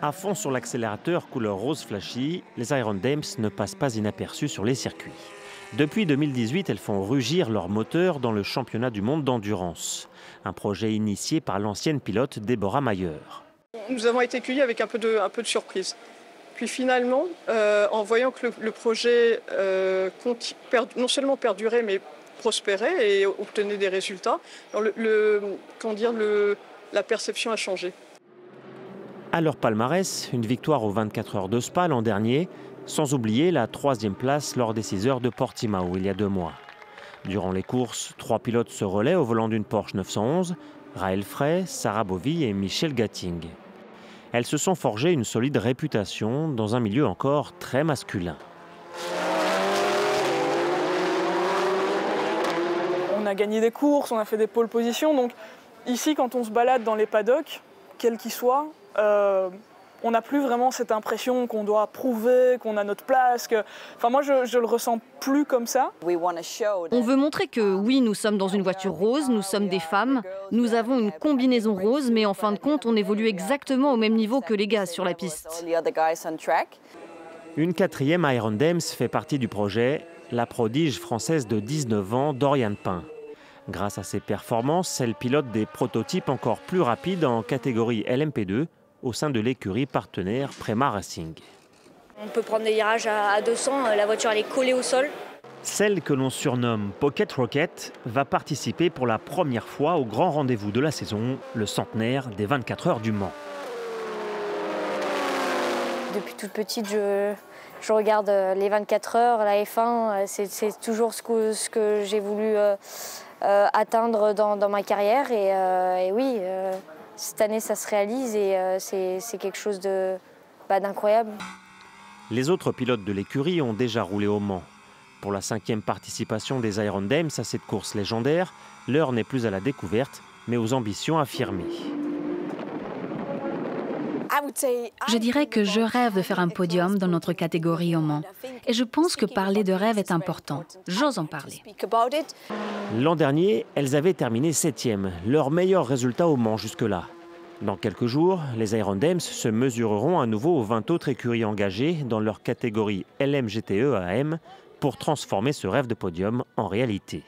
À fond sur l'accélérateur couleur rose flashy, les Iron Dames ne passent pas inaperçues sur les circuits. Depuis 2018, elles font rugir leurs moteurs dans le championnat du monde d'endurance. Un projet initié par l'ancienne pilote Deborah Mayer. Nous avons été accueillis avec un peu de surprise. Puis finalement, en voyant que le projet non seulement perdurait, mais prospérait et obtenait des résultats, la perception a changé. À leur palmarès, une victoire aux 24 heures de Spa l'an dernier, sans oublier la 3e place lors des 6 heures de Portimao il y a 2 mois. Durant les courses, 3 pilotes se relaient au volant d'une Porsche 911, Rahel Frey, Sarah Bovy et Michel Gatting. Elles se sont forgées une solide réputation dans un milieu encore très masculin. On a gagné des courses, on a fait des pole positions, donc ici quand on se balade dans les paddocks, quels qu'ils soient, on n'a plus vraiment cette impression qu'on doit prouver, qu'on a notre place. Enfin, moi, je le ressens plus comme ça. On veut montrer que oui, nous sommes dans une voiture rose, nous sommes des femmes, nous avons une combinaison rose, mais en fin de compte, on évolue exactement au même niveau que les gars sur la piste. Une 4e Iron Dames fait partie du projet, la prodige française de 19 ans, Doriane Pain. Grâce à ses performances, elle pilote des prototypes encore plus rapides en catégorie LMP2 au sein de l'écurie partenaire Prema Racing. On peut prendre des virages à 200, la voiture elle est collée au sol. Celle que l'on surnomme Pocket Rocket va participer pour la première fois au grand rendez-vous de la saison, le centenaire des 24 heures du Mans. Depuis toute petite, je regarde les 24 heures, la F1, c'est toujours ce que j'ai voulu atteindre dans ma carrière. Et oui, cette année, ça se réalise et c'est quelque chose d'incroyable. Les autres pilotes de l'écurie ont déjà roulé au Mans. Pour la 5e participation des Iron Dames à cette course légendaire, l'heure n'est plus à la découverte, mais aux ambitions affirmées. Je dirais que je rêve de faire un podium dans notre catégorie au Mans. Et je pense que parler de rêve est important. J'ose en parler. L'an dernier, elles avaient terminé 7e, leur meilleur résultat au Mans jusque-là. Dans quelques jours, les Iron Dames se mesureront à nouveau aux 20 autres écuries engagées dans leur catégorie LMGTE AM pour transformer ce rêve de podium en réalité.